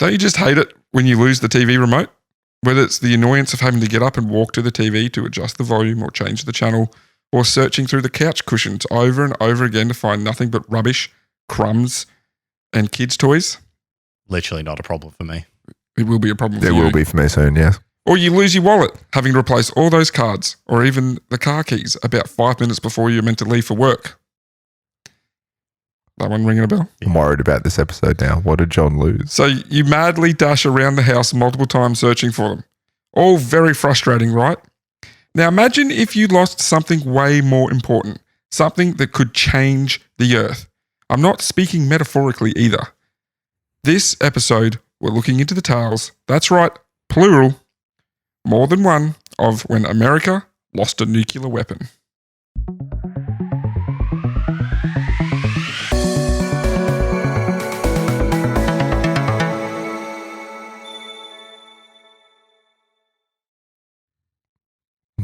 Don't you just hate it when you lose the TV remote? Whether it's the annoyance of having to get up and walk to the TV to adjust the volume or change the channel, or searching through the couch cushions over and over again to find nothing but rubbish, crumbs, and kids' toys. Literally not a problem for me. It will be a problem for you. It will be for me soon, yes. Or you lose your wallet, having to replace all those cards, or even the car keys about 5 minutes before you're meant to leave for work. That one ringing a bell? I'm worried about this episode now. What did John lose? So you madly dash around the house multiple times searching for them. All very frustrating, right? Now imagine if you lost something way more important, something that could change the earth. I'm not speaking metaphorically either. This episode, we're looking into the tales, that's right, plural, more than one, of when America lost a nuclear weapon.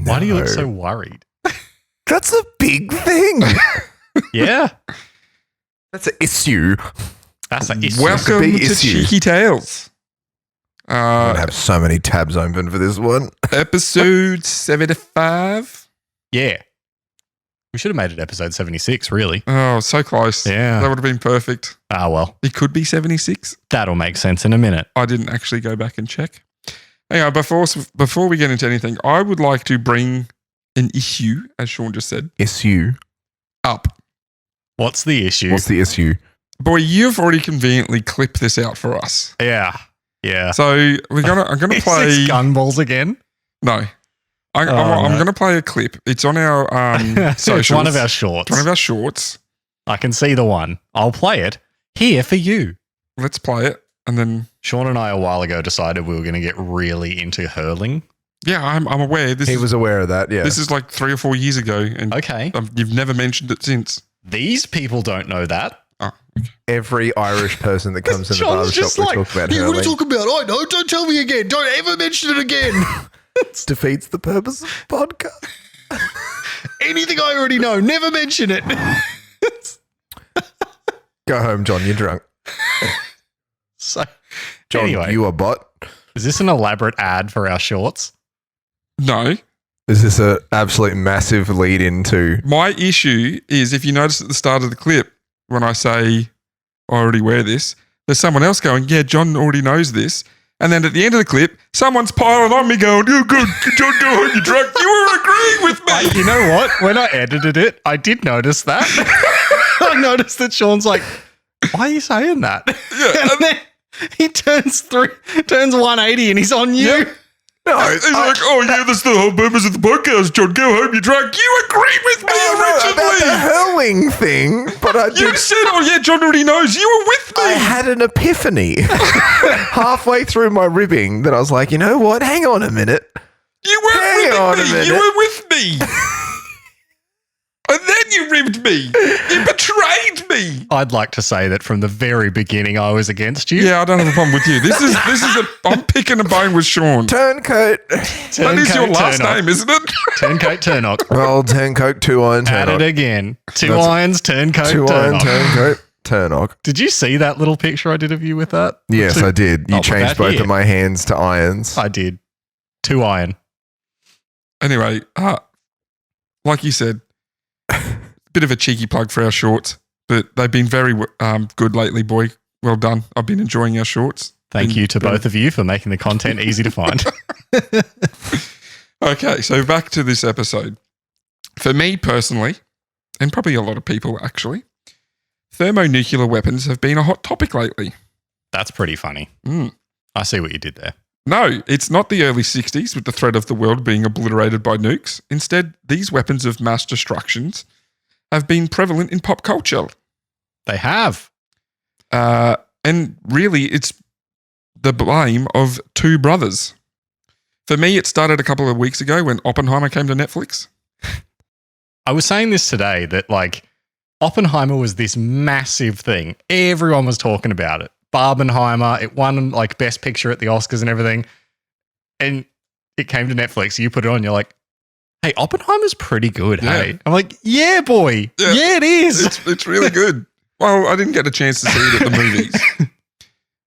Why do you look so worried? That's a big thing. Yeah. That's an issue. That's an issue. Welcome big to issue. Cheeky Tales. I have so many tabs open for this one. Episode 75. Yeah. We should have made it episode 76, really. Oh, so close. Yeah. That would have been perfect. Ah, well, It could be 76. that'll make sense in a minute. I didn't actually go back and check. Hang on, before we get into anything, I would like to bring an issue, as Sean just said, Issue. up. What's the issue? What's the issue? Boy, you've already conveniently clipped this out for us. Yeah. Yeah. So I'm gonna Is play. this Gunballs again? No, I'm no. gonna play a clip. It's on our socials. It's one of our shorts. One of our shorts. I can see the one. I'll play it here for you. Let's play it, and then Sean and I a while ago decided we were going to get really into hurling. yeah, I'm aware. He was aware of that, yeah. This is like 3 or 4 years ago, and Okay. you've never mentioned it since. These people don't know that. Oh, okay. Every Irish person that comes in the John's barbershop just will like, talk about "Hey, what are hurling. you talking about? I know. Don't tell me again. Don't ever mention it again. Defeats the purpose of the podcast. Anything I already know, never mention it. Go home, John. You're drunk. So, John, anyway, you a bot? is this an elaborate ad for our shorts? No, Is this an absolute massive lead into... my issue is if you notice at the start of the clip when I say I already wear this, there's someone else going, yeah, John already knows this. And then at the end of the clip, someone's piling on me going, oh, good, John, go home, you're drunk. You were agreeing with me. You know what? When I edited it, I did notice that. I noticed that Sean's like, why are you saying that? Yeah, And then he turns 180 and he's on you. Yeah. He's like, oh, yeah, that's the whole purpose of the podcast, John. Go home, you're drunk. You agreed with me about the originally. hurling thing, but I You did... said, oh, yeah, John already knows. You were with me. I had an epiphany halfway through my ribbing that I was like, you know what? Hang on a minute. You weren't Hang on a ribbing me. minute. You were with me. And then you ribbed me. You betrayed me. I'd like to say that from the very beginning, I was against you. Yeah, I don't have a problem with you. I'm picking a bone with Sean. Turncoat. That is your last name, isn't it? Turncoat, Turnock. Well, turncoat, 2 iron, At it turnock. again. Two That's- irons, turncoat, 2 iron, turnock. turncoat, turnock. Did you see that little picture I did of you with that? Yes, I did. You Oh, changed that both here. of my hands to irons. I did. 2 iron. Anyway, like you said, bit of a cheeky plug for our shorts, but they've been very good lately, boy. Well done. I've been enjoying our shorts. Thank you to both of you for making the content easy to find. Okay, so back to this episode. For me personally, and probably a lot of people actually, thermonuclear weapons have been a hot topic lately. That's pretty funny. Mm. I see what you did there. No, it's not the early 60s with the threat of the world being obliterated by nukes. Instead, these weapons of mass destruction have been prevalent in pop culture. They have. And really, it's the blame of two brothers. For me, it started a couple of weeks ago when Oppenheimer came to Netflix. I was saying this today that like Oppenheimer was this massive thing. Everyone was talking about it. Barbenheimer, it won like best picture at the Oscars and everything. And it came to Netflix. You put it on, you're like, hey, Oppenheimer's pretty good, Yeah. hey? I'm like, yeah, boy. Yeah. Yeah, it is. It's really good. Well, I didn't get a chance to see it at the movies.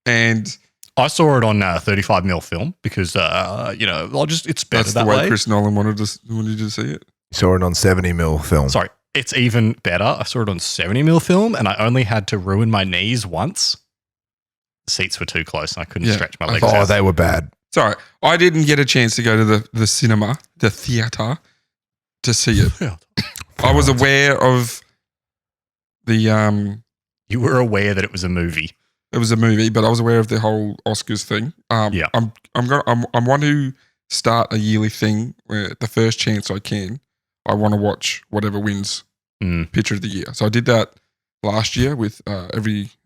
And I saw it on 35mm film because, it's better That's that the way way. Chris Nolan wanted you to see it. Saw it on 70mm film. Sorry, it's even better. I saw it on 70mm film and I only had to ruin my knees once. The seats were too close and I couldn't Yeah. stretch my legs Oh, out. they were bad. Sorry, I didn't get a chance to go to the cinema, the theater, to see it. I was aware of the You were aware that it was a movie. it was a movie, but I was aware of the whole Oscars thing. Yeah. I'm one who start a yearly thing where the first chance I can, I want to watch whatever wins Picture of the Year. So I did that last year with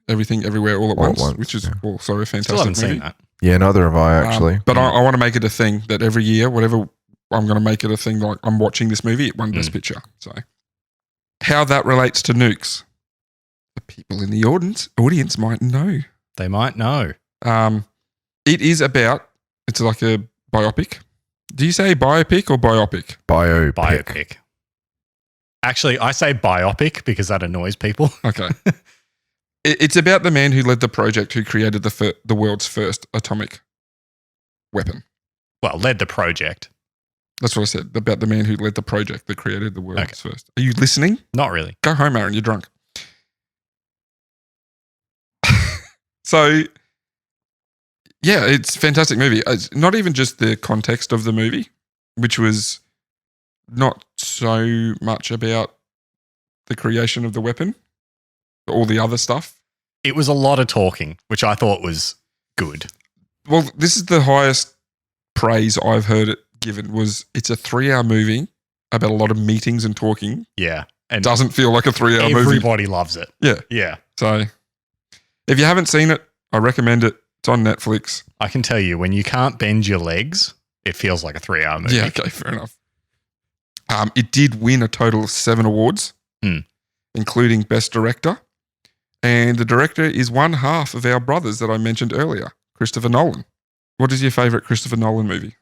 Everything Everywhere All at Once, which is also a Still fantastic haven't movie. seen that. Yeah, neither have I actually. But I want to make it a thing that every year, whatever I'm going to make it a thing, like I'm watching this movie, it won Best Picture. So how that relates to Nukes, the people in the audience might know. They might know. It is about, it's like a biopic. Do you say biopic or biopic? Biopic. Actually, I say biopic because that annoys people. Okay. It's about the man who led the project who created the world's first atomic weapon. Well, led the project. That's what I said, about the man who led the project that created the world's first. Are you listening? Not really. Go home, Aaron, you're drunk. So, yeah, it's a fantastic movie. It's not even just the context of the movie, which was not so much about the creation of the weapon, all the other stuff. It was a lot of talking, which I thought was good. Well, this is the highest praise I've heard it given, was it's a 3-hour movie about a lot of meetings and talking. Yeah. And Doesn't feel like a 3-hour movie. everybody loves it. Yeah. Yeah. So if you haven't seen it, I recommend it. It's on Netflix. I can tell you, when you can't bend your legs, it feels like a 3-hour movie. Yeah, okay, fair enough. It did win a total of 7 awards, including Best Director. And the director is one half of our brothers that I mentioned earlier, Christopher Nolan. What is your favourite Christopher Nolan movie?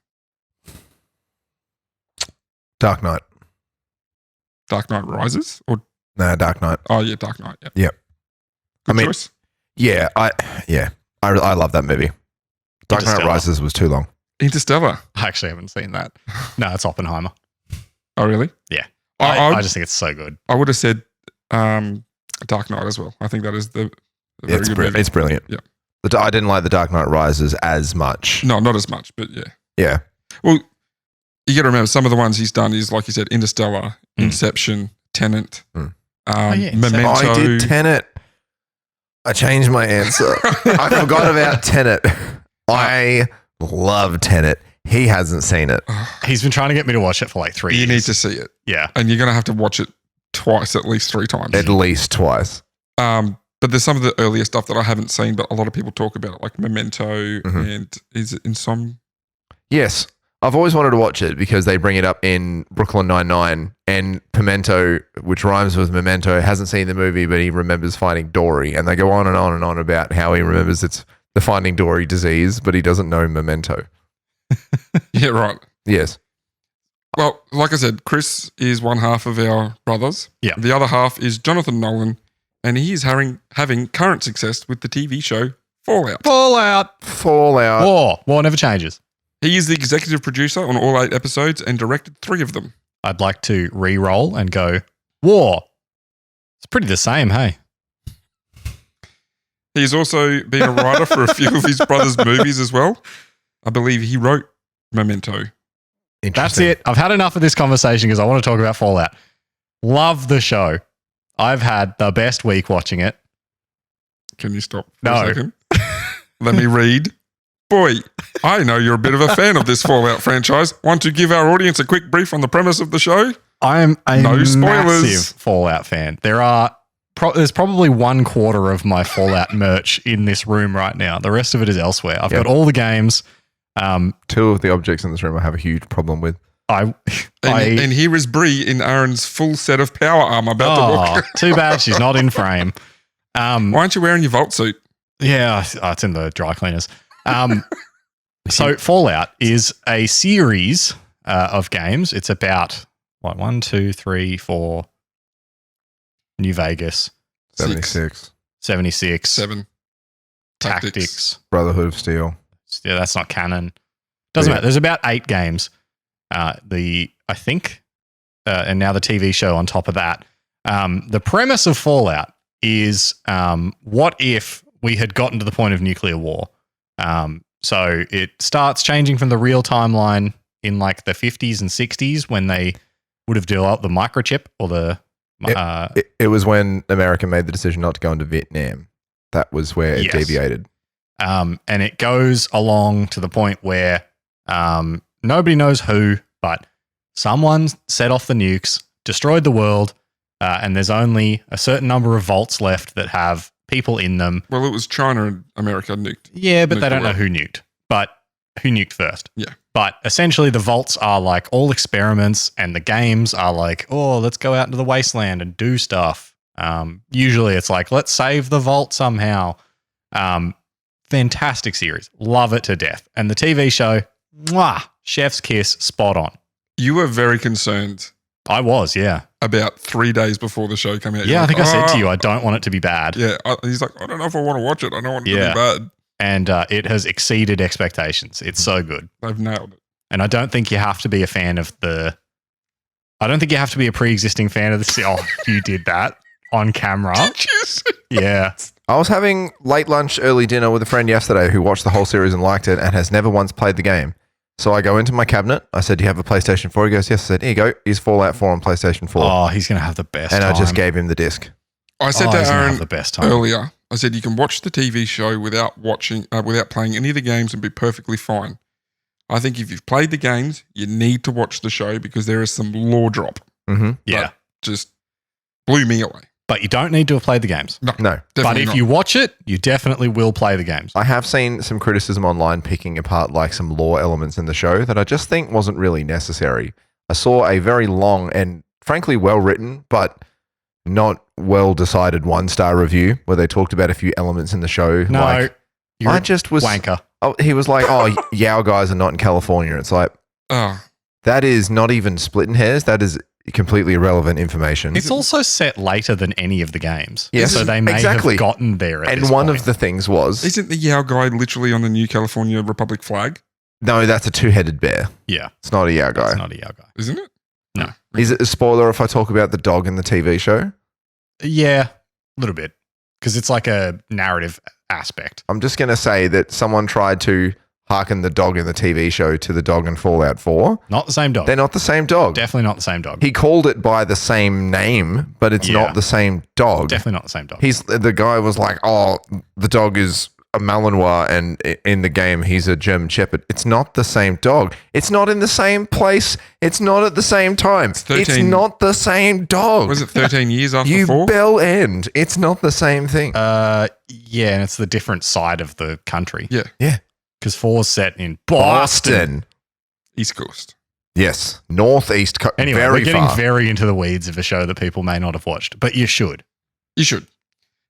Dark Knight. Dark Knight Rises? Or No, Dark Knight. Oh, yeah, Dark Knight. Yeah. Yep. Good I mean- choice. Yeah, I love that movie. Dark Knight Interstellar. Rises was too long. Interstellar. I actually haven't seen that. No, it's Oppenheimer. Oh, really? Yeah. I I just think it's so good. would have said Dark Knight as well. I think that is the very It's, good br- movie. it's brilliant. Yeah. I didn't like The Dark Knight Rises as much. No, not as much, but yeah. Yeah. Well, you got to remember some of the ones he's done is, like you said, Interstellar, Inception, Tenet, yeah, Inception. Memento. I did Tenet. I changed my answer. I forgot about Tenet. I love Tenet. He hasn't seen it. He's been trying to get me to watch it for like 3 You years. need to see it. Yeah. And you're going to have to watch it twice, at least 3 times. At least twice. But there's some of the earlier stuff that I haven't seen, but a lot of people talk about it, like Memento and is it Insom? Yes. I've always wanted to watch it because they bring it up in Brooklyn Nine-Nine, and Pimento, which rhymes with Memento, hasn't seen the movie, but he remembers finding Dory. And they go on and on and on about how he remembers it's the Finding Dory disease, but he doesn't know Memento. Yeah, right. Yes. Well, like I said, Chris is one half of our brothers. Yeah. The other half is Jonathan Nolan, and he is having current success with the TV show Fallout. Fallout. War never changes. He is the executive producer on all 8 episodes and directed 3 of them. I'd like to re-roll and go, War. It's pretty the same, hey? He's also been a writer for a few of his brother's movies as well. I believe he wrote Memento. That's Interesting. it. I've had enough of this conversation because I want to talk about Fallout. Love the show. I've had the best week watching it. Can you stop for No. a second? Let me read. Boy, I know you're a bit of a fan of this Fallout franchise. Want to give our audience a quick brief on the premise of the show? I'm a No spoilers. massive Fallout fan. There's probably 1/4 of my Fallout merch in this room right now. The rest of it is elsewhere. I've got all the games. 2 of the objects in this room I have a huge problem with. And here is Bree in Aaron's full set of power armor about to walk. Too bad she's not in frame. Why aren't you wearing your Vault suit? Yeah, it's in the dry cleaners. So Fallout is a series of games. It's about 1, 2, 3, 4. New Vegas, 76. 76, 7. Tactics. Brotherhood of Steel. Yeah, that's not canon. Doesn't matter. There's about 8 games. I think, and now the TV show on top of that. The premise of Fallout is what if we had gotten to the point of nuclear war? So it starts changing from the real timeline in like the 50s and 60s when they would have developed the microchip or the. It was when America made the decision not to go into Vietnam. That was where it deviated. And it goes along to the point where nobody knows who, but someone set off the nukes, destroyed the world, and there's only a certain number of vaults left that have people in them. Well, it was China and America nuked. Yeah, but they don't know who nuked. But who nuked first? Yeah. But essentially the vaults are like all experiments and the games are like, oh, let's go out into the wasteland and do stuff. Usually it's like, let's save the vault somehow. Fantastic series. Love it to death. And the TV show, mwah, chef's kiss, spot on. You were very concerned I was, yeah. about 3 days before the show came out. Yeah, I think I said to you, "Oh." I don't want it to be bad. Yeah, he's like, I don't know if I want to watch it. I don't want it to be bad. And it has exceeded expectations. It's so good. They've nailed it. And I don't think you have to be a fan of the. I don't think you have to be a pre-existing fan of the. Oh, you did that on camera. Did you see? Yeah. I was having late lunch, early dinner with a friend yesterday who watched the whole series and liked it and has never once played the game. So I go into my cabinet. I said, do you have a PlayStation 4? He goes, yes. I said, here you go. Here's Fallout 4 on PlayStation 4. Oh, he's going to have the best and time. I just gave him the disc. I said he's to gonna Aaron have the best time. earlier, I said, you can watch the TV show without playing any of the games and be perfectly fine. I think if you've played the games, you need to watch the show because there is some lore drop. Mm-hmm. Yeah. But just blew me away. But you don't need to have played the games. No. But Definitely if not. you watch it, you definitely will play the games. I have seen some criticism online picking apart like some lore elements in the show that I just think wasn't really necessary. I saw a very long and frankly well written, but not well decided 1-star review where they talked about a few elements in the show. No, like, you're I just was wanker. Oh, he was like, "Oh, Yao guys are not in California." It's like Oh, that is not even splitting hairs. That is completely irrelevant information. It's also set later than any of the games. Yes, So they may exactly. have gotten there at And this one point. of the things was isn't the Yao guy literally on the new California Republic flag? no, that's a 2-headed bear. Yeah. It's not a Yao guy. It's not a Yao guy. Isn't it? No. Is it a spoiler if I talk about the dog in the TV show? Yeah, a little bit. Because it's like a narrative aspect. I'm just going to say that someone tried to hearken the dog in the TV show to the dog in Fallout 4. Not the same dog. They're not the same dog. Definitely not the same dog. He called it by the same name, but it's Yeah. not the same dog. Definitely not the same dog. The guy was like, "Oh, the dog is a Malinois, and in the game he's a German Shepherd." It's not the same dog. It's not in the same place. It's not at the same time. It's 13 not the same dog. Was it 13 years after You 4? bell end. It's not the same thing. Yeah, and it's the different side of the country. Yeah. Yeah. Because 4's set in Boston. Boston. East Coast. Yes, northeast. Anyway, very we're getting far. very into the weeds of a show that people may not have watched, but you should. You should.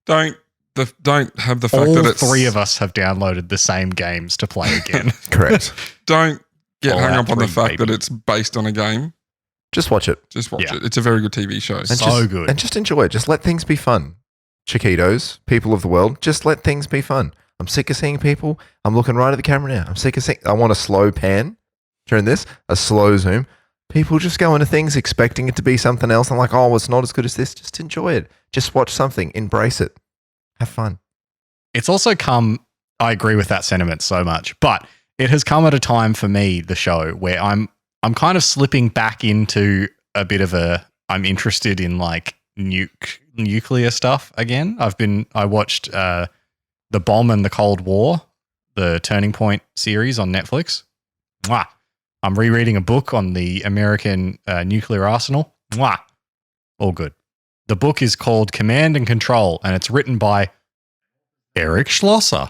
Don't have the fact All that it's 3 of us have downloaded the same games to play again. Correct. Don't get hung Fallout up on the 3, fact baby. that it's based on a game. Just watch it Just watch Yeah. it. It's a very good TV show. and So just, good. and just enjoy it. Just let things be fun. Chiquitos, people of the world, just let things be fun. I'm sick of seeing people. I'm looking right at the camera now. I'm sick of seeing. I want a slow pan during this, a slow zoom. People just go into things expecting it to be something else. I'm like, oh, it's not as good as this. Just enjoy it. Just watch something. Embrace it. Have fun. It's also come, I agree with that sentiment so much, but it has come at a time for me, the show, where I'm kind of slipping back into a bit of I'm interested in like nuclear stuff again. I watched The Bomb and the Cold War, the Turning Point series on Netflix. Mwah. I'm rereading a book on the American nuclear arsenal. Mwah. All good. The book is called Command and Control, and it's written by Eric Schlosser.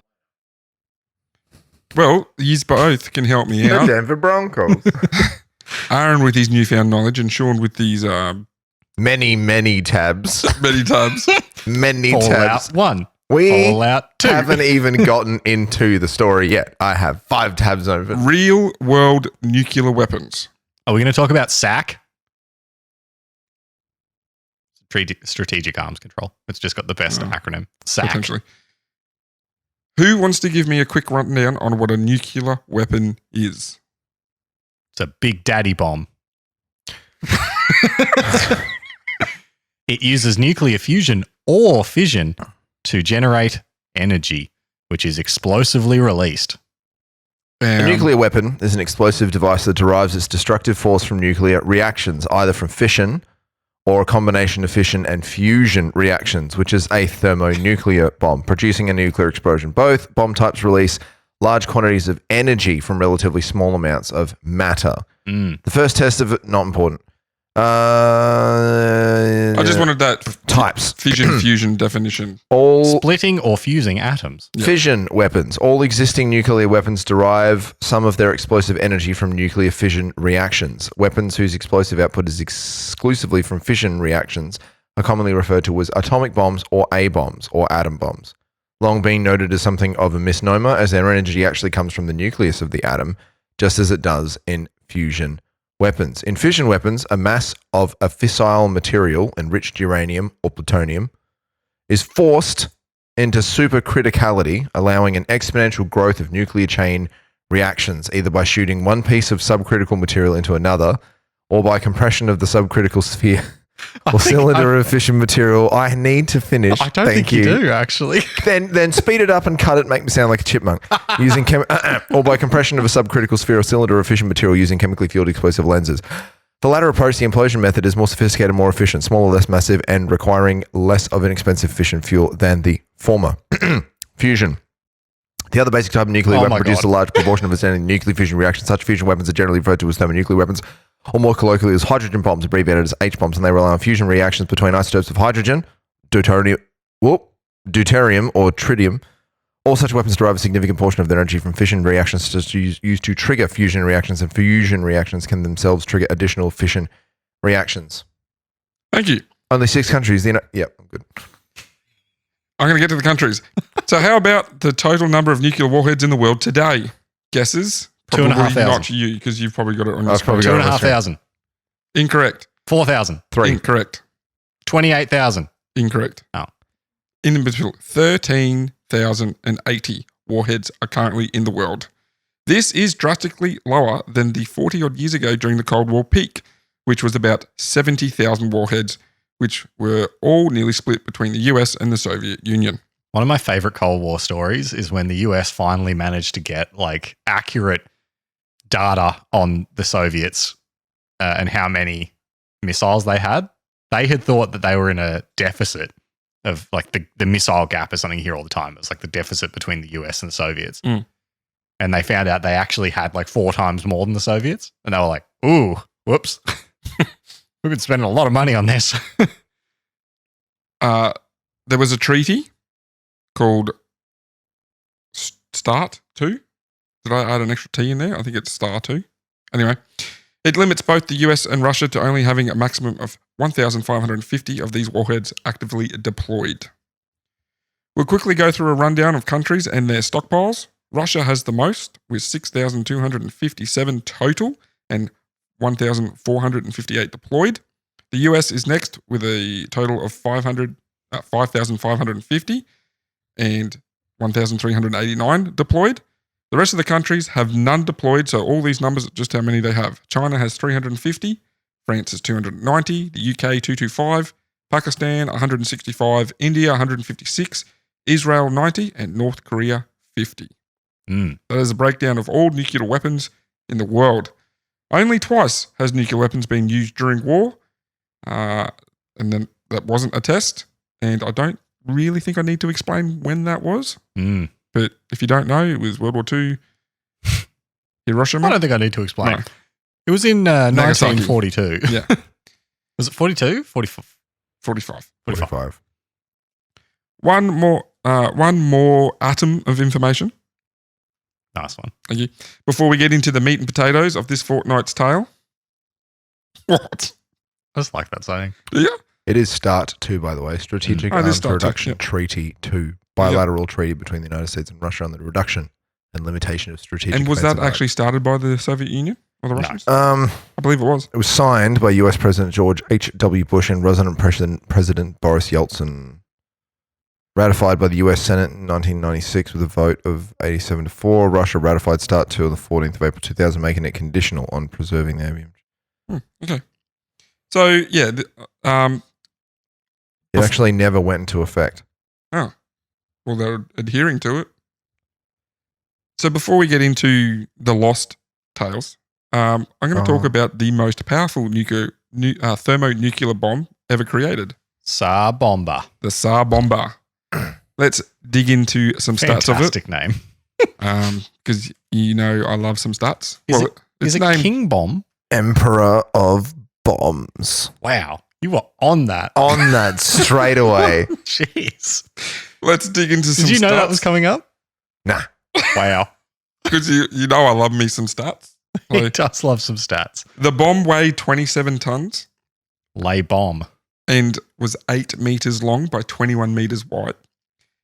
Well, yous both can help me out. Denver Broncos. Aaron with his newfound knowledge and Sean with these many tabs. many tabs. Many tabs. Fallout 1. We Fallout 2. haven't even gotten into the story yet. I have 5 tabs open. Real world nuclear weapons. Are we going to talk about SAC? Strategic Arms Control. It's just got the best acronym. SAC. Potentially. Who wants to give me a quick rundown on what a nuclear weapon is? It's a big daddy bomb. It uses nuclear fusion or fission to generate energy, which is explosively released. A nuclear weapon is an explosive device that derives its destructive force from nuclear reactions, either from fission or a combination of fission and fusion reactions, which is a thermonuclear bomb, producing a nuclear explosion. Both bomb types release large quantities of energy from relatively small amounts of matter. The first test of it, not important. I just wanted that types. Fission fusion definition. All Splitting or fusing atoms. fission weapons. All existing nuclear weapons derive some of their explosive energy from nuclear fission reactions. Weapons whose explosive output is exclusively from fission reactions are commonly referred to as atomic bombs or A-bombs or atom bombs. Long been noted as something of a misnomer, as their energy actually comes from the nucleus of the atom, just as it does in fusion weapons. In fission weapons, a mass of a fissile material, enriched uranium or plutonium, is forced into supercriticality, allowing an exponential growth of nuclear chain reactions, either by shooting one piece of subcritical material into another, or by compression of the subcritical sphere or cylinder of fission material. I need to finish. I don't Thank think you do, actually. Then speed it up and cut it, make me sound like a chipmunk. Using or by compression of a subcritical sphere or cylinder of fission material using chemically fueled explosive lenses. The latter approach, the implosion method, is more sophisticated, more efficient, smaller, less massive, and requiring less of an expensive fission fuel than the former. Fusion. The other basic type of nuclear weapon produces a large proportion of its energy in nuclear fusion reactions. Such fusion weapons are generally referred to as thermonuclear weapons, or more colloquially as hydrogen bombs, abbreviated as H-bombs, and they rely on fusion reactions between isotopes of hydrogen, deuterium or tritium. All such weapons derive a significant portion of their energy from fission reactions used to trigger fusion reactions, and fusion reactions can themselves trigger additional fission reactions. Thank you. Only 6 countries. I'm good. I'm going to get to the countries. So how about the total number of nuclear warheads in the world today? Guesses? 2,500. Not you, because you've probably got it on your screen. probably got it. 2,500. Incorrect. 4,000. 3. Incorrect. 28,000. Incorrect. Oh. In between 13,080 warheads are currently in the world. This is drastically lower than the 40 odd years ago during the Cold War peak, which was about 70,000 warheads, which were all nearly split between the US and the Soviet Union. One of my favorite Cold War stories is when the US finally managed to get like accurate data on the Soviets and how many missiles they had. They had thought that they were in a deficit of like the missile gap is something you hear all the time. It's like the deficit between the US and the Soviets. And they found out they actually had like 4 times more than the Soviets. And they were like, ooh, whoops. We've been spending a lot of money on this. There was a treaty called START 2. Did I add an extra T in there? I think it's STAR 2. Anyway, it limits both the US and Russia to only having a maximum of 1,550 of these warheads actively deployed. We'll quickly go through a rundown of countries and their stockpiles. Russia has the most, with 6,257 total and 1,458 deployed. The US is next with a total of 5,550 and 1,389 deployed. The rest of the countries have none deployed, so all these numbers are just how many they have. China has 350, France has 290, the UK 225, Pakistan 165, India 156, Israel 90, and North Korea 50. That is a breakdown of all nuclear weapons in the world. Only twice has nuclear weapons been used during war, and then that wasn't a test, and I don't really think I need to explain when that was. But if you don't know, it was World War II, Hiroshima. I don't think I need to explain. No. It was in Nagasaki. 1942. Yeah. Was it 42? 45. 45. 45. One more atom of information. Nice one. Thank you. Before we get into the meat and potatoes of this fortnight's tale. What? I just like that saying. Yeah. It is START 2, by the way. Strategic it is Arms START 2, Reduction yep. Treaty 2. Bilateral treaty between the United States and Russia on the reduction and limitation of strategic. And was that offensive actually started by the Soviet Union or the Russians? I believe it was. It was signed by US President George H.W. Bush and President Boris Yeltsin. Ratified by the US Senate in 1996 with a vote of 87-4. Russia ratified Start 2 on the 14th of April 2000, making it conditional on preserving the avium. Okay. So, yeah. It actually never went into effect. Oh. Well, they're adhering to it. So before we get into the lost tales, I'm going to talk about the most powerful thermonuclear bomb ever created. Tsar Bomba. The Tsar Bomba. Let's dig into some stats of it. Fantastic name. Because I love some stats. Is it King Bomb? Emperor of Bombs. Wow. You were on that. On that straight away. Jeez. Let's dig into some stats. Did you know that was coming up? Nah. Wow. Because I love me some stats. He does love some stats. The bomb weighed 27 tons. Lay bomb. And was 8 meters long by 21 meters wide.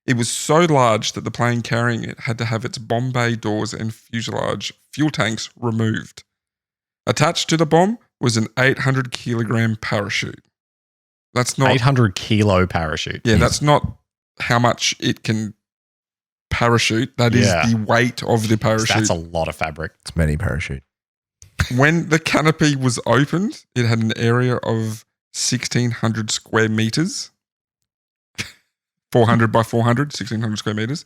It was so large that the plane carrying it had to have its bomb bay doors and fuselage fuel tanks removed. Attached to the bomb was an 800 kilogram parachute. That's not 800 kilo parachute. Yeah, that's not how much it can parachute. That is the weight of the parachute. That's a lot of fabric. It's many parachute. When the canopy was opened, it had an area of 1,600 square meters. 400 by 400, 1,600 square meters.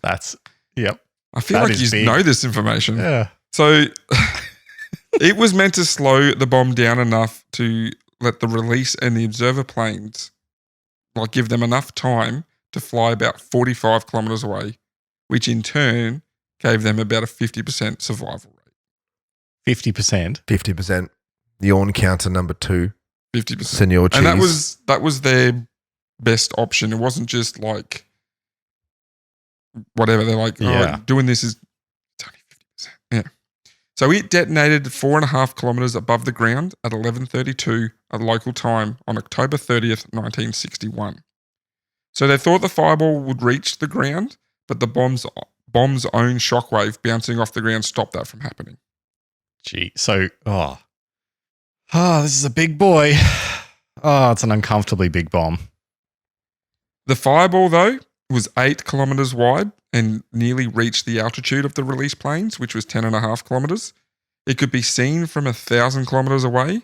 Yep. I feel like you big. know this information. Yeah. So it was meant to slow the bomb down enough to let the release and the observer planes, give them enough time to fly about 45 kilometers away, which in turn gave them about a 50% survival rate. 50%? 50%. Yawn counter number 2. 50%. Senor cheese. And that was their best option. It wasn't just whatever. They're doing this is it's only 50%. Yeah. So it detonated 4.5 kilometers above the ground at 11:32 at local time on October 30th, 1961. So they thought the fireball would reach the ground, but the bomb's own shockwave bouncing off the ground stopped that from happening. Gee. So, this is a big boy. Oh, it's an uncomfortably big bomb. The fireball, though, was 8 kilometers wide and nearly reached the altitude of the release planes, which was 10.5 kilometers. It could be seen from 1,000 kilometers away.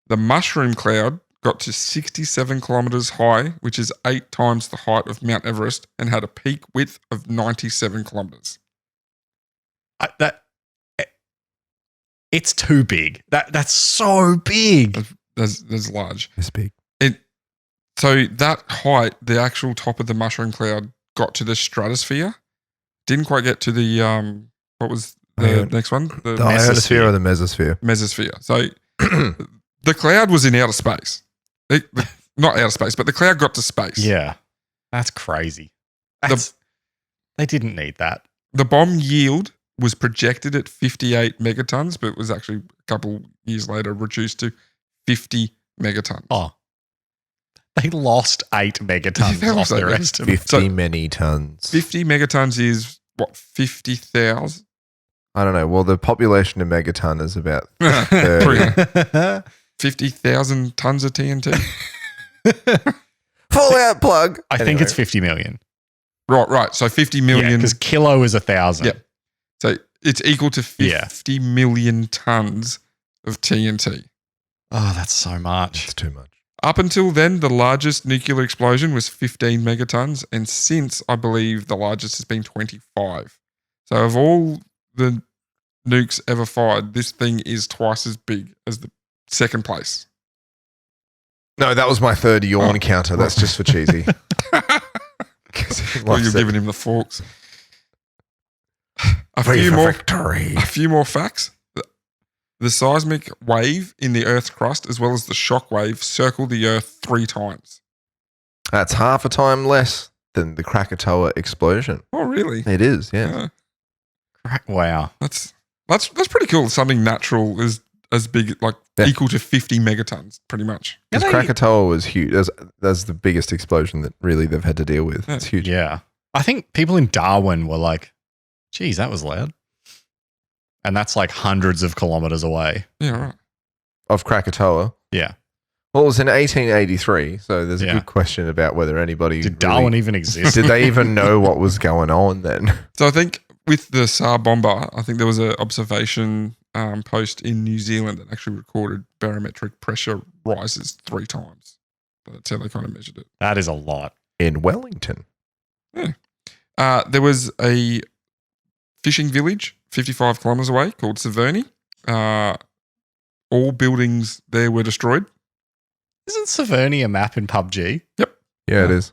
The mushroom cloud got to 67 kilometers high, which is 8 times the height of Mount Everest, and had a peak width of 97 kilometers. It's too big. That's so big. That's large. It's big. So that height, the actual top of the mushroom cloud, got to the stratosphere. Didn't quite get to the what was the next one? The ionosphere or the mesosphere? Mesosphere. So the cloud was in outer space. Not outer space, but the cloud got to space. Yeah. That's crazy. They didn't need that. The bomb yield was projected at 58 megatons, but it was actually a couple years later reduced to 50 megatons. Oh. They lost 8 megatons off their estimate. 50 many tons. 50 megatons is what, 50,000? I don't know. Well, the population of megaton is about 30. 50,000 tons of TNT. Fallout plug. I think it's 50 million. Right. So 50 million. Because kilo is 1,000. Yep. So it's equal to 50 million tons of TNT. Oh, that's so much. It's too much. Up until then, the largest nuclear explosion was 15 megatons, and since, I believe, the largest has been 25. So of all the nukes ever fired, this thing is twice as big as the second place. No, that was my third yawn counter. That's just for cheesy. Well, you're giving him the forks. A few more facts. The seismic wave in the Earth's crust, as well as the shock wave, circled the Earth 3 times. That's half a time less than the Krakatoa explosion. Oh, really? It is, yeah. Wow. That's pretty cool. Something natural is as big, equal to 50 megatons, pretty much. Because Krakatoa was huge. That's the biggest explosion that really they've had to deal with. Yeah. It's huge. Yeah. I think people in Darwin were like, geez, that was loud. And that's hundreds of kilometers away. Yeah, right. Of Krakatoa? Yeah. Well, it was in 1883, so there's a Yeah. good question about whether anybody Did Darwin even exist? did they even know what was going on then? So I think with the SAR bomber, I think there was an observation post in New Zealand that actually recorded barometric pressure rises 3 times. So that's how they kind of measured it. That is a lot. In Wellington. There was a fishing village 55 kilometres away called Severny. All buildings there were destroyed. Isn't Severny a map in PUBG? Yeah, it is.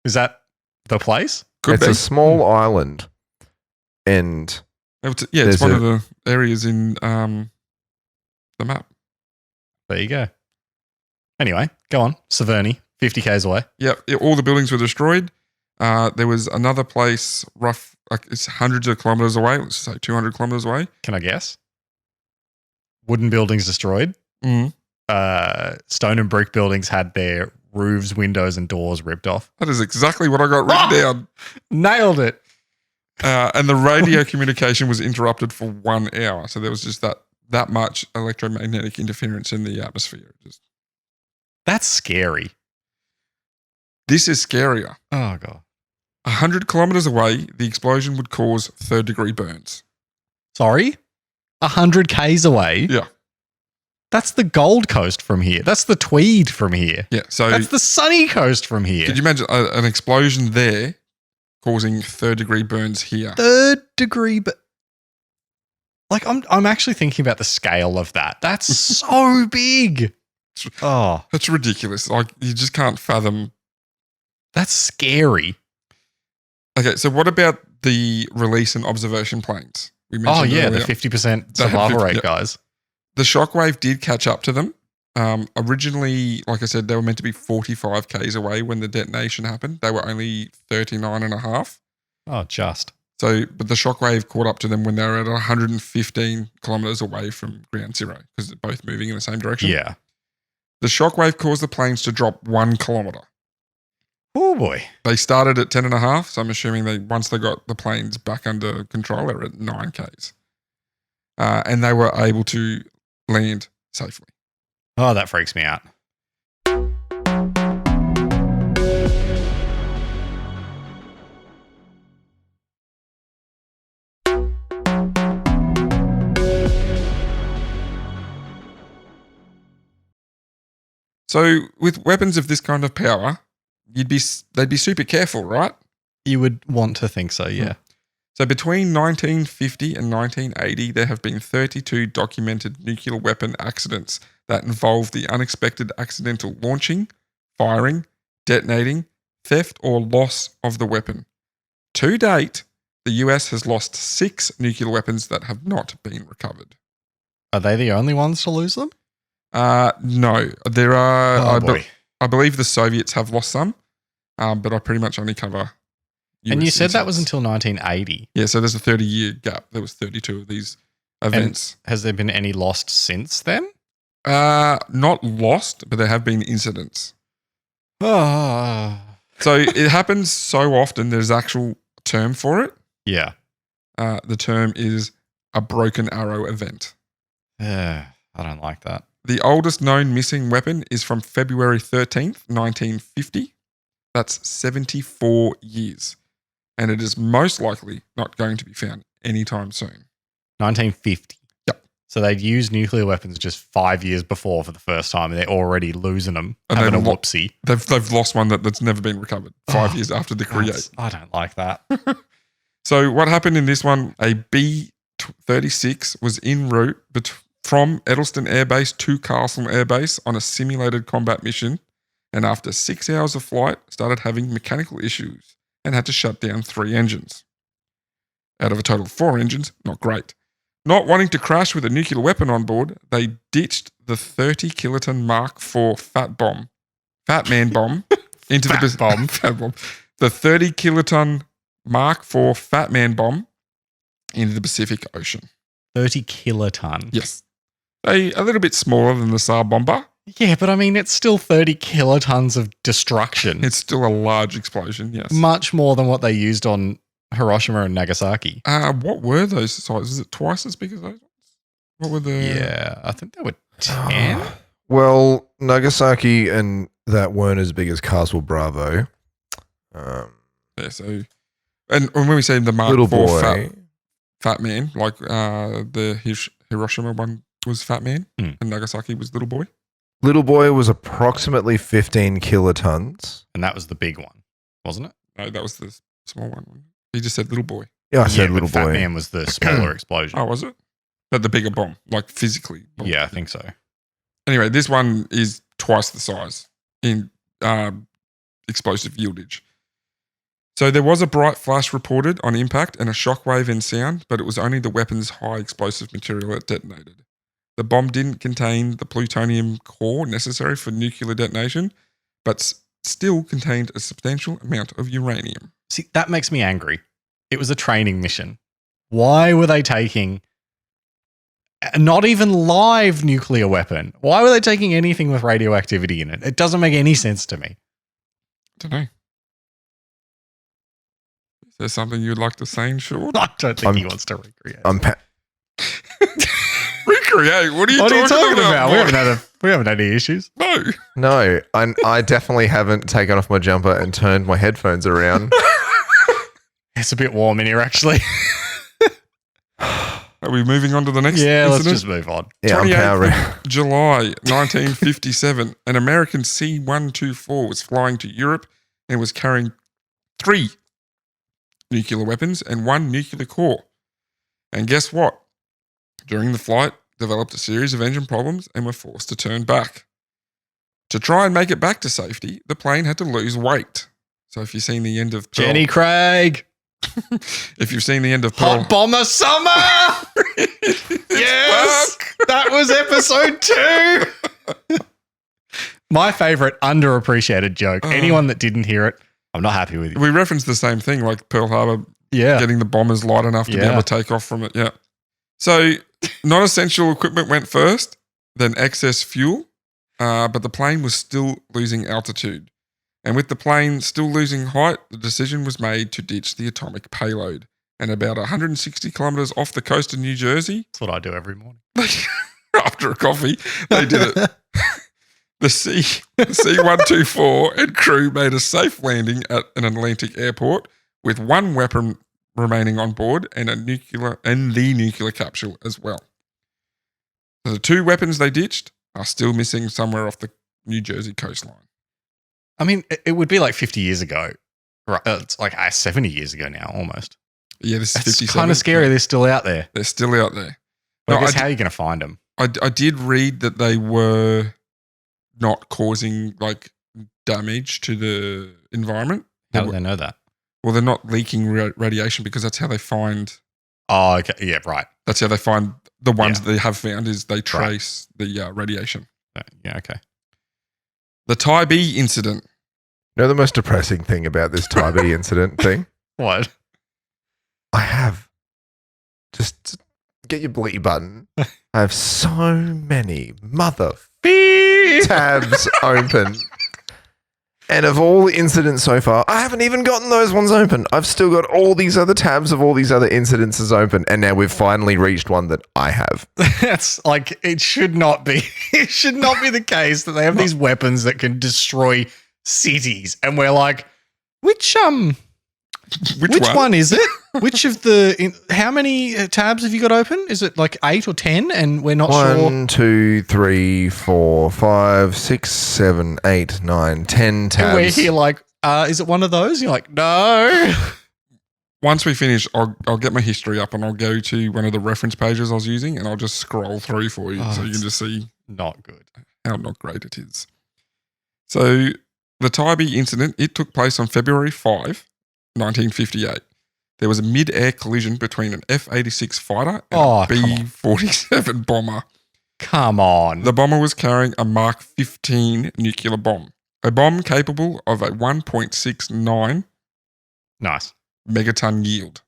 Is that the place? Could It's be. a small island, and It's there's one a- of the areas in the map. There you go. Anyway, go on. Severny, 50 k's away. All the buildings were destroyed. There was another place, it's hundreds of kilometres away. Let's say 200 kilometres away. Can I guess? Wooden buildings destroyed. Mm. Stone and brick buildings had their roofs, windows, and doors ripped off. That is exactly what I got written down. Nailed it. And the radio communication was interrupted for 1 hour. So there was just that much electromagnetic interference in the atmosphere. That's scary. This is scarier. Oh, God. 100 kilometres away, the explosion would cause 3rd-degree burns. Sorry? 100 k's away? Yeah. That's the Gold Coast from here. That's the Tweed from here. Yeah. So That's the Sunny Coast from here. could you imagine an explosion there causing 3rd-degree burns here? 3rd degree, but like I'm actually thinking about the scale of that. That's so big. Oh, That's ridiculous. Like, you just can't fathom. that's scary. Okay, so what about the release and observation planes? We Oh yeah, earlier? the 50% They had survival 50 rate, yeah. guys. The shockwave did catch up to them. Originally, like I said, they were meant to be 45 k's away when the detonation happened. They were only 39 and a half. Oh, just. So, but the shockwave caught up to them when they were at 115 kilometers away from ground zero because they're both moving in the same direction. Yeah. The shockwave caused the planes to drop 1 kilometer. Oh boy. They started at 10 and a half. So I'm assuming once they got the planes back under control, they were at 9 k's. And they were able to land safely. Oh, that freaks me out. So with weapons of this kind of power, they'd be super careful, right? You would want to think so, yeah. So between 1950 and 1980, there have been 32 documented nuclear weapon accidents that involve the unexpected accidental launching, firing, detonating, theft, or loss of the weapon. To date, the US has lost 6 nuclear weapons that have not been recovered. Are they the only ones to lose them? No, there are. Oh boy. I believe the Soviets have lost some, but I pretty much only cover. And you US said that was incidents. until 1980. Yeah, so there's a 30-year gap. There was 32 of these events. Has there been any lost since then? Not lost, but there have been incidents. Oh. So it happens so often. There's actual term for it. Yeah. The term is a broken arrow event. I don't like that. The oldest known missing weapon is from February 13th, 1950. That's 74 years. And it is most likely not going to be found anytime soon. 1950. Yep. So they'd used nuclear weapons just 5 years before for the first time, and they're already losing them, And having a they've lo- whoopsie. They've lost one that's never been recovered 5 years after the create. I don't like that. So what happened in this one, a B-36 was en route from Edelston Air Base to Castle Air Base on a simulated combat mission, and after 6 hours of flight, started having mechanical issues and had to shut down 3 engines. Out of a total of 4 engines, not great. Not wanting to crash with a nuclear weapon on board, they ditched the 30 kiloton Mark IV Fat Man bomb into Fat bomb. Fat bomb. The 30 kiloton Mark IV Fat Man bomb into the Pacific Ocean. 30 kiloton. Yes. A little bit smaller than the SAR bomber. Yeah, but I mean, it's still 30 kilotons of destruction. It's still a large explosion, yes. Much more than what they used on Hiroshima and Nagasaki. What were those sizes? Was it twice as big as those ones? What were the... Yeah, I think they were 10. Well, Nagasaki and that weren't as big as Castle Bravo. Yeah, so, and when we say the Mark Little IV boy. fat man, like the Hiroshima one was fat man and Nagasaki was little boy. Little boy was approximately 15 kilotons. And that was the big one, wasn't it? No, that was the small one. He just said little boy. Yeah, I said but little Fat boy. Man was the smaller explosion. Oh, was it? But the bigger bomb, like physically. Yeah, I think so. Anyway, this one is twice the size in explosive yieldage. So there was a bright flash reported on impact and a shockwave and sound, but it was only the weapon's high explosive material that detonated. The bomb didn't contain the plutonium core necessary for nuclear detonation, but still contained a substantial amount of uranium. See, that makes me angry. It was a training mission. Why were they taking not even live nuclear weapon? Why were they taking anything with radioactivity in it? It doesn't make any sense to me. I don't know. Is there something you'd like to say, Sean? I don't think he wants to recreate. Recreate? What are you What talking, are you talking about? boy? We haven't had any issues. No. No, I definitely haven't taken off my jumper and turned my headphones around. It's a bit warm in here, actually. Are we moving on to the next Yeah, let's incident? just move on. Yeah, I'm 28th powering. of July 1957, an American C-124 was flying to Europe and was carrying 3 nuclear weapons and 1 nuclear core. And guess what? During the flight, developed a series of engine problems and were forced to turn back. To try and make it back to safety, the plane had to lose weight. So if you've seen the end of Pearl, Jenny Craig. if you've seen the end of Pearl, Hot Bomber Summer. Yes. That was episode 2. My favorite underappreciated joke. Anyone that didn't hear it, I'm not happy with you. we referenced the same thing, like Pearl Harbor Yeah. getting the bombers light enough to be able to take off from it. Yeah. So non-essential equipment went first, then excess fuel, but the plane was still losing altitude. And with the plane still losing height, the decision was made to ditch the atomic payload. And about 160 kilometers off the coast of New Jersey, That's what I do every morning. after a coffee, they did it. The C-124 and crew made a safe landing at an Atlantic airport with 1 weapon remaining on board and the nuclear capsule as well. So the 2 weapons they ditched are still missing somewhere off the New Jersey coastline. I mean, it would be like 50 years ago. Right? It's like 70 years ago now, almost. Yeah, this is It's 57. kind of scary. They're still out there. They're still out there. But No, I guess I how are you going to find them? I did read that they were not causing like damage to the environment. How do they know that? Well, they're not leaking radiation because that's how they find. Oh, okay. Yeah, right. That's how they find the ones that they have found is they trace the radiation. Yeah, okay. The Thai B incident. You know the most depressing thing about this Tybee incident thing? What? I have just get your bleep button. I have so many mother tabs open. And of all the incidents so far, I haven't even gotten those ones open. I've still got all these other tabs of all these other incidences open. And now we've finally reached one that I have. That's like, it should not be. It should not be the case that they have these weapons that can destroy cities. And we're like, which one is it? Which of how many tabs have you got open? Is it like 8 or 10? And we're not sure. 1, 2, 3, 4, 5, 6, 7, 8, 9, 10 tabs. And we're here like, is it one of those? You're like, no. Once we finish, I'll get my history up and I'll go to one of the reference pages I was using and I'll just scroll through for you so you can just see Not good. how not great it is. So the Tybee incident, it took place on February 5, 1958. There was a mid-air collision between an F-86 fighter and a B-47 bomber. Come on. The bomber was carrying a Mark 15 nuclear bomb, a bomb capable of a 1.69 Nice. megaton yield.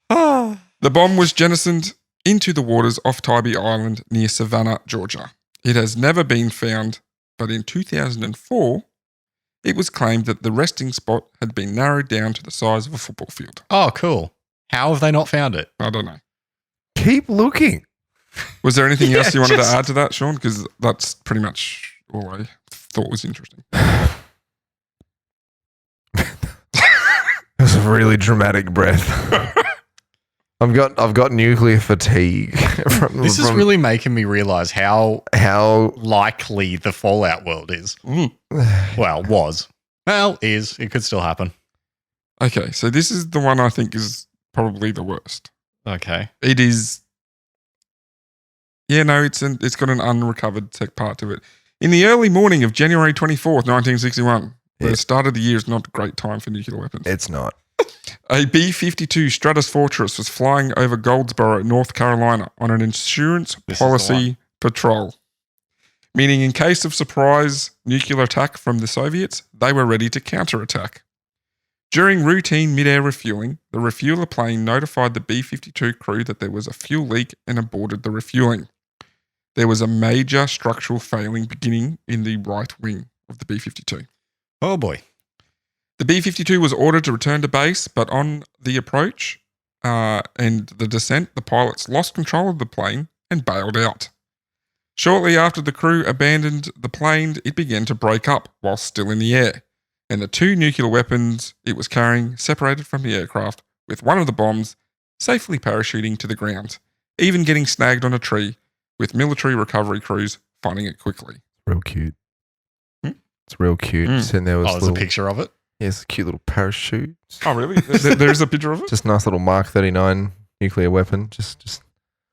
The bomb was jettisoned into the waters off Tybee Island near Savannah, Georgia. It has never been found, but in 2004, it was claimed that the resting spot had been narrowed down to the size of a football field. Oh, cool. How have they not found it? I don't know. Keep looking. Was there anything else Yeah, you wanted to just- add to that, Sean? Because that's pretty much all I thought was interesting. It was a really dramatic breath. I've got nuclear fatigue. This is really making me realize how how likely the Fallout world is. Well, was. Well, is. It could still happen. Okay, so this is the one I think is probably the worst. Okay. It is. Yeah, no, it's got an unrecovered tech part to it. In the early morning of January 24th, 1961, the start of the year is not a great time for nuclear weapons. it's not. A B-52 Stratus Fortress was flying over Goldsboro, North Carolina on an insurance This is the policy patrol, meaning in case of surprise nuclear attack from the Soviets, they were ready to counterattack. During routine mid-air refueling, the refueler plane notified the B-52 crew that there was a fuel leak and aborted the refueling. There was a major structural failing beginning in the right wing of the B-52. Oh, boy. The B-52 was ordered to return to base, but on the approach and the descent, the pilots lost control of the plane and bailed out. Shortly after the crew abandoned the plane, it began to break up while still in the air, and the two nuclear weapons it was carrying separated from the aircraft, with one of the bombs safely parachuting to the ground, even getting snagged on a tree, with military recovery crews finding it quickly. Real cute. It's real cute. Sitting there with Oh, there's a picture of it. Yes, cute little parachute. Oh, really? There's a picture of it? Just nice little Mark 39 nuclear weapon. Just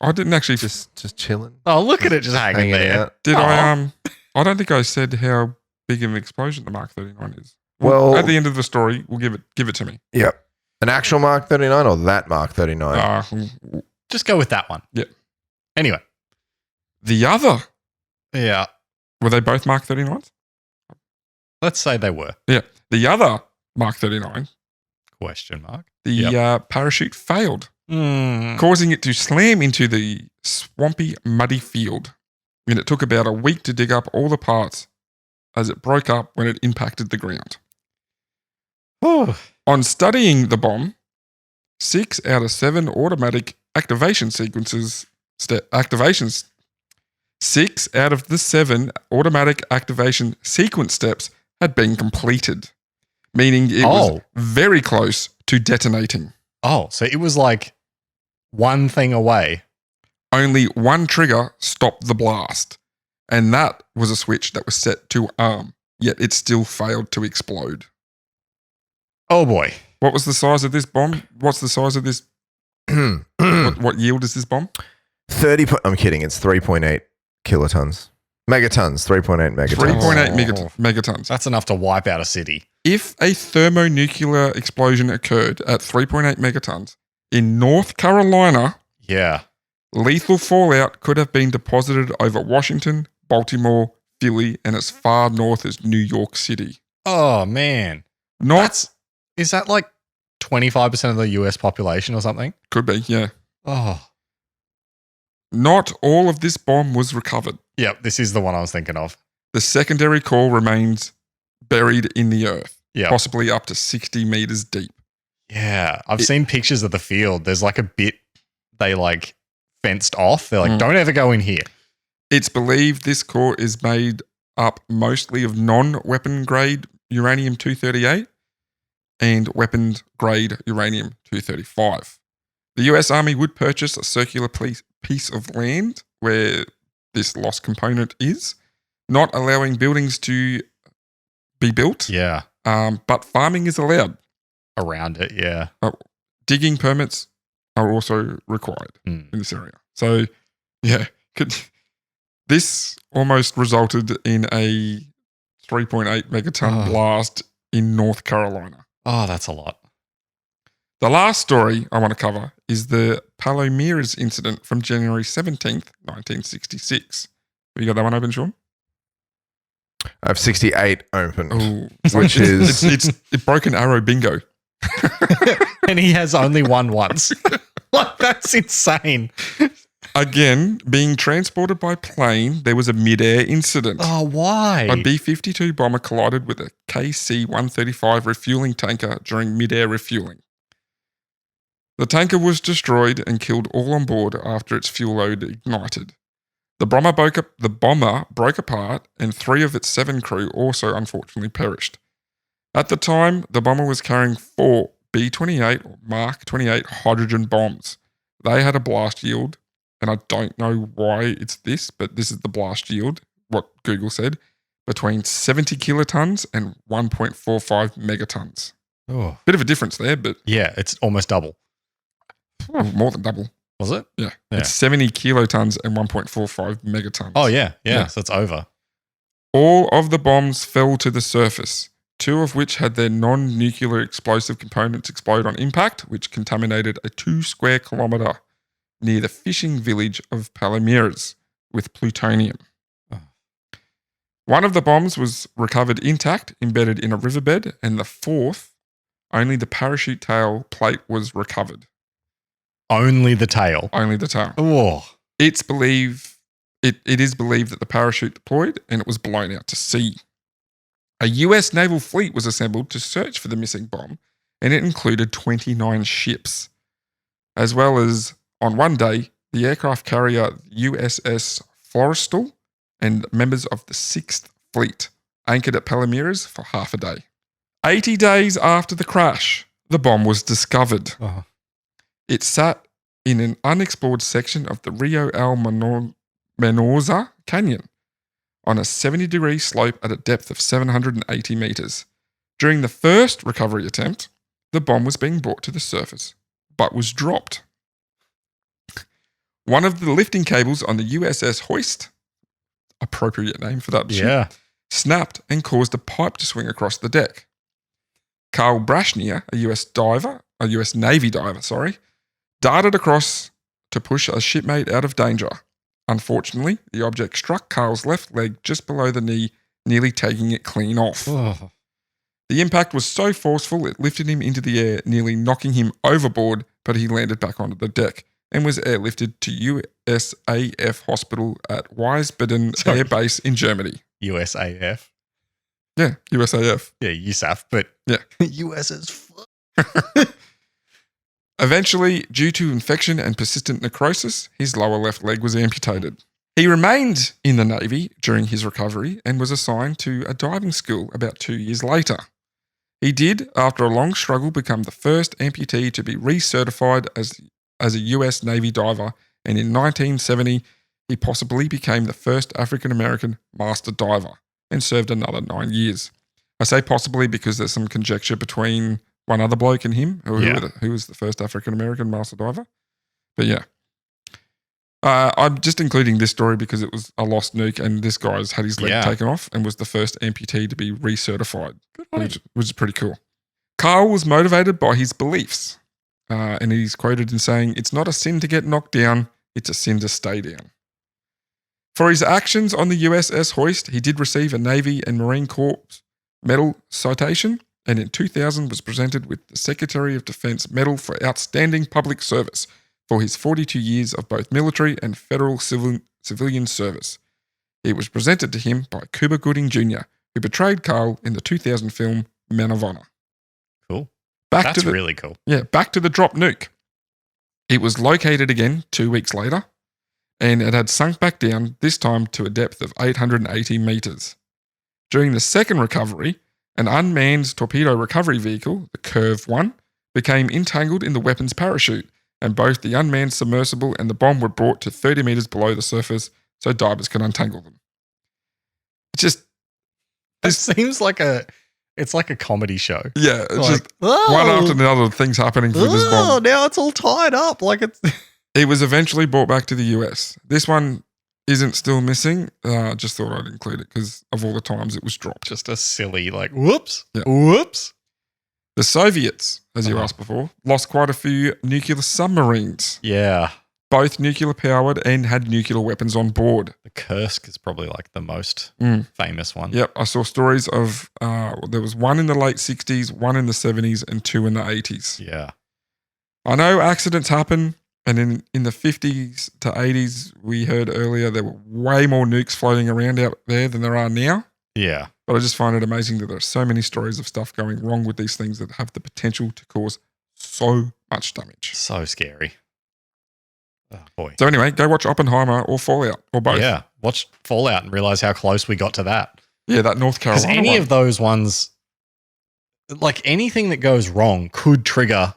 I didn't actually. just chilling. Oh, look at it just hanging there. out. Did Aw. I don't think I said how big of an explosion the Mark 39 is. Well- at the end of the story, we'll give it to me. Yep. An actual Mark 39 or that Mark 39? Just go with that one. Yeah. Anyway. The other, Yeah. were they both Mark 39s? Let's say they were. Yeah. The other Mark 39, Question mark. the parachute failed, Mm. causing it to slam into the swampy, muddy field. And it took about a week to dig up all the parts as it broke up when it impacted the ground. On studying the bomb, 6 out of 7 automatic activation sequences, 6 out of the 7 automatic activation sequence steps had been completed, meaning it was very close to detonating. Oh, so it was like one thing away. Only one trigger stopped the blast, and that was a switch that was set to arm, yet it still failed to explode. Oh, boy. What was the size of this bomb? What's the size of this? What yield is this bomb? 30. I'm kidding. It's 3.8 kilotons. Megatons. 3.8 megatons. 3.8 Oh. megatons. That's enough to wipe out a city. If a thermonuclear explosion occurred at 3.8 megatons in North Carolina, Yeah. lethal fallout could have been deposited over Washington, Baltimore, Philly, and as far north as New York City. Oh, man. Is that like 25% of the US population or something? Could be, yeah. Oh. Not all of this bomb was recovered. Yep, this is the one I was thinking of. The secondary core remains buried in the earth, Yeah. possibly up to 60 meters deep. Yeah. I've seen pictures of the field. There's like a bit they like fenced off. They're like, don't ever go in here. It's believed this core is made up mostly of non-weapon grade uranium-238 and weapons-grade uranium-235. The US Army would purchase a circular piece of land where this lost component is, not allowing buildings to be built, Yeah. but farming is allowed. Around it. Yeah. Digging permits are also required in this area. So, yeah, this almost resulted in a 3.8 megaton blast in North Carolina. Oh, that's a lot. The last story I want to cover is the Palomiras incident from January 17th, 1966. Have you got that one open, Sean? I have 68 open, Oh, which is it's broken arrow bingo. And he has only won once. Like, that's insane. Again, being transported by plane, there was a mid-air incident. Oh, why? A B-52 bomber collided with a KC-135 refueling tanker during mid-air refueling. The tanker was destroyed and killed all on board after its fuel load ignited. The bomber broke apart, and 3 of its 7 crew also unfortunately perished. At the time, the bomber was carrying 4 B-28 or Mark 28 hydrogen bombs. They had a blast yield, and I don't know why it's this, but this is the blast yield, what Google said, between 70 kilotons and 1.45 megatons. Oh. Bit of a difference there, but Yeah, it's almost double. more than double. Was it? Yeah. Yeah. It's 70 kilotons and 1.45 megatons. Oh, yeah. Yeah. So it's over. All of the bombs fell to the surface, 2 of which had their non-nuclear explosive components explode on impact, which contaminated a 2 square kilometre near the fishing village of Palmeiras with plutonium. Oh. One of the bombs was recovered intact, embedded in a riverbed, and the 4th, only the parachute tail plate was recovered. Only the tail. Only the tail. Oh. It is believed that the parachute deployed and it was blown out to sea. A US naval fleet was assembled to search for the missing bomb, and it included 29 ships. As well as, on one day, the aircraft carrier USS Florestal and members of the 6th Fleet anchored at Palmeiras for half a day. 80 days after the crash, the bomb was discovered. Oh. It sat in an unexplored section of the Rio El Menorza Canyon on a 70-degree slope at a depth of 780 meters. During the first recovery attempt, the bomb was being brought to the surface, but was dropped. One of the lifting cables on the USS Hoist, appropriate name for that ship, Yeah. snapped and caused a pipe to swing across the deck. Carl Brashnier, a US Navy diver, darted across to push a shipmate out of danger. Unfortunately, the object struck Carl's left leg just below the knee, nearly taking it clean off. Oh. The impact was so forceful it lifted him into the air, nearly knocking him overboard, but he landed back onto the deck and was airlifted to USAF Hospital at Wiesbaden Air Base in Germany. USAF. Yeah, USAF. Yeah, USAF, but Yeah. US is fuck. Eventually, due to infection and persistent necrosis, his lower left leg was amputated. He remained in the Navy during his recovery and was assigned to a diving school about 2 years later. He did, after a long struggle, become the first amputee to be recertified as a US Navy diver, and in 1970, he possibly became the first African-American master diver and served another 9 years. I say possibly because there's some conjecture between one other bloke and him, who was the first African-American master diver. But yeah. I'm just including this story because it was a lost nuke and this guy's had his leg taken off and was the first amputee to be recertified, which is pretty cool. Carl was motivated by his beliefs, and he's quoted in saying, "It's not a sin to get knocked down, it's a sin to stay down." For his actions on the USS Hoist, he did receive a Navy and Marine Corps Medal citation, and in 2000 was presented with the Secretary of Defense Medal for Outstanding Public Service for his 42 years of both military and federal civilian service. It was presented to him by Cuba Gooding Jr., who portrayed Carl in the 2000 film Men of Honor. Cool. That's really cool. Yeah, back to the drop nuke. It was located again 2 weeks later, and it had sunk back down, this time to a depth of 880 meters. During the second recovery, an unmanned torpedo recovery vehicle, the Curve 1, became entangled in the weapon's parachute, and both the unmanned submersible and the bomb were brought to 30 meters below the surface so divers could untangle them. It seems like it's like a comedy show. Yeah, it's like, just one after another things happening with this bomb. Now it's all tied up. Like it's. It was eventually brought back to the US. This one isn't still missing. Just thought I'd include it because of all the times it was dropped. Just a silly, like, whoops, Yeah. whoops. The Soviets, as you asked before, lost quite a few nuclear submarines, Yeah. both nuclear powered and had nuclear weapons on board. The Kursk is probably like the most famous one. Yep, I saw stories of there was one in the late 60s, one in the 70s, and 2 in the 80s. Yeah. I know accidents happen, and in the 50s to 80s, we heard earlier there were way more nukes floating around out there than there are now. Yeah. But I just find it amazing that there are so many stories of stuff going wrong with these things that have the potential to cause so much damage. So scary. Oh, boy. So anyway, go watch Oppenheimer or Fallout or both. Yeah. Watch Fallout and realize how close we got to that. Yeah, that North Because Carolina any one. of those ones, like anything that goes wrong could trigger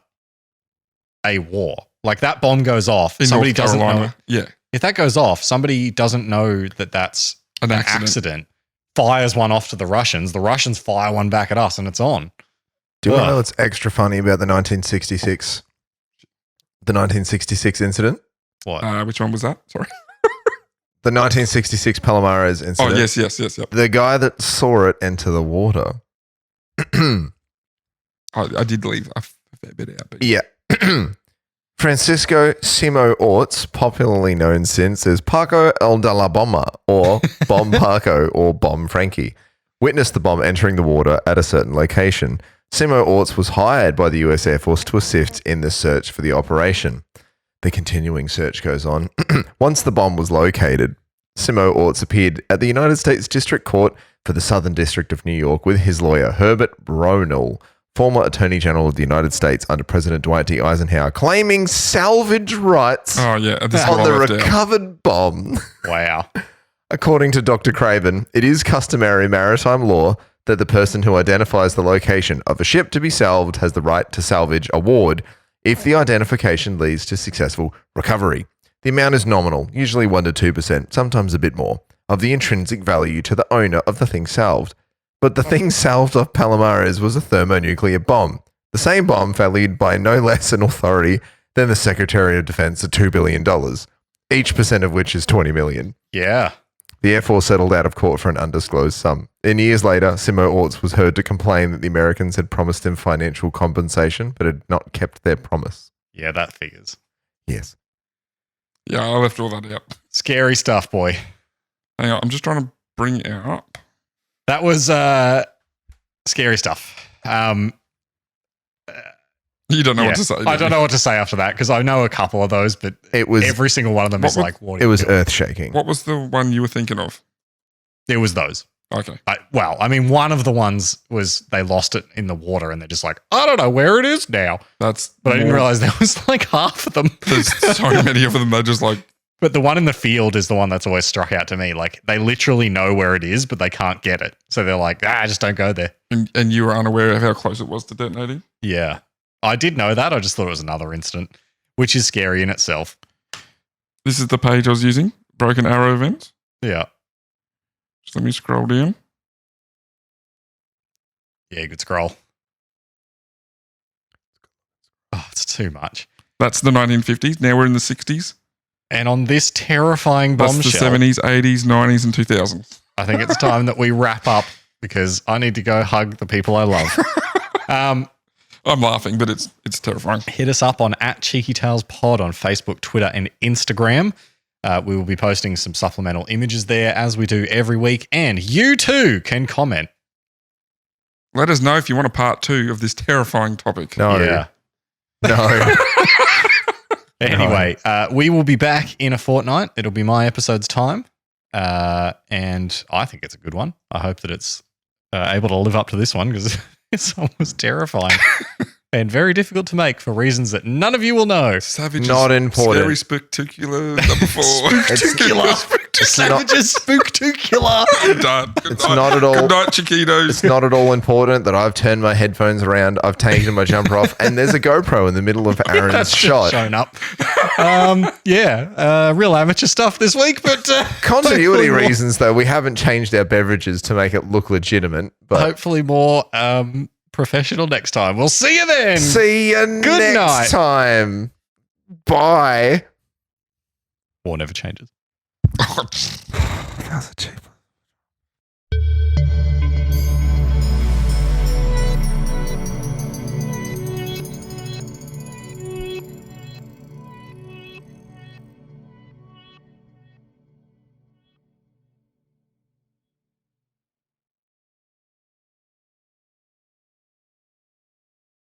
a war. Like that bomb goes off. in Somebody North doesn't know. Carolina. Yeah, If that goes off, somebody doesn't know that that's an an accident. accident, fires one off to the Russians. The Russians fire one back at us and it's on. Do you want to Ugh. know what's extra funny about the 1966 incident? What? Which one was that? Sorry. The 1966 Palomares Oh, incident. yes. Yep. The guy that saw it enter the water. I did leave a fair bit out. But Yeah. Francisco Simo Orts, popularly known since as Paco el de la Bomba or Bomb Paco or Bomb Frankie, witnessed the bomb entering the water at a certain location. Simo Orts was hired by the US Air Force to assist in the search for the operation. The continuing search goes on. Once the bomb was located, Simo Orts appeared at the United States District Court for the Southern District of New York with his lawyer, Herbert Brownell, former Attorney General of the United States under President Dwight D. Eisenhower, claiming salvage rights Oh, yeah. This is on what the I left out. recovered bomb. Wow. According to Dr. Craven, it is customary maritime law that the person who identifies the location of a ship to be salved has the right to salvage award if the identification leads to successful recovery. The amount is nominal, usually 1% to 2%, sometimes a bit more, of the intrinsic value to the owner of the thing salved. But the thing salved off Palomares was a thermonuclear bomb. The same bomb valued by no less an authority than the Secretary of Defense at $2 billion, each percent of which is $20 million. Yeah. The Air Force settled out of court for an undisclosed sum. And years later, Simo Orts was heard to complain that the Americans had promised him financial compensation, but had not kept their promise. Yeah, that figures. Yes. Yeah, I left all that out. Scary stuff, boy. Hang on. I'm just trying to bring it up. That was scary stuff. You don't know Yeah. what to say. I don't know what to say after that because I know a couple of those, but It was every single one of them What is was- like, what? it was doing? earth shaking. What was the one you were thinking of? It was those. Okay. One of the ones was they lost it in the water and they're just like, I don't know where it is now. That's. But I didn't more- realize there was like half of them. There's so many of them. They're just like, But the one in the field is the one that's always struck out to me. Like they literally know where it is, but they can't get it. So they're like, just don't go there. and you were unaware of how close it was to detonating. Yeah. I did know that. I just thought it was another incident, which is scary in itself. This is the page I was using. Broken Arrow events. Yeah. Just let me scroll down. Yeah, good scroll. Oh, it's too much. That's the 1950s. Now we're in the 60s. And on this terrifying That's bombshell, the 70s, 80s, 90s, and 2000s. I think it's time that we wrap up because I need to go hug the people I love. I'm laughing, but it's terrifying. Hit us up on @CheekyTalesPod on Facebook, Twitter, and Instagram. We will be posting some supplemental images there as we do every week. And you too can comment. Let us know if you want a part 2 of this terrifying topic. No. Yeah. No. Anyway, we will be back in a fortnight. It'll be my episode's time. And I think it's a good one. I hope that it's able to live up to this one because this one was terrifying and very difficult to make for reasons that none of you will know. Savage. Not important. Scary, spectacular. Number 4. It's not, Savages spooktacular. Done. Good It's night. not at all- Good night, Chiquitos. it's not at all important that I've turned my headphones around, I've taken my jumper off, and there's a GoPro in the middle of Aaron's That's just shot. shown up. Real amateur stuff this week, but Continuity hopefully more- reasons, though, we haven't changed our beverages to make it look legitimate. But Hopefully more professional next time. We'll see you then. see you Good next night. time. Bye. War never changes. Oh, That was a cheap one.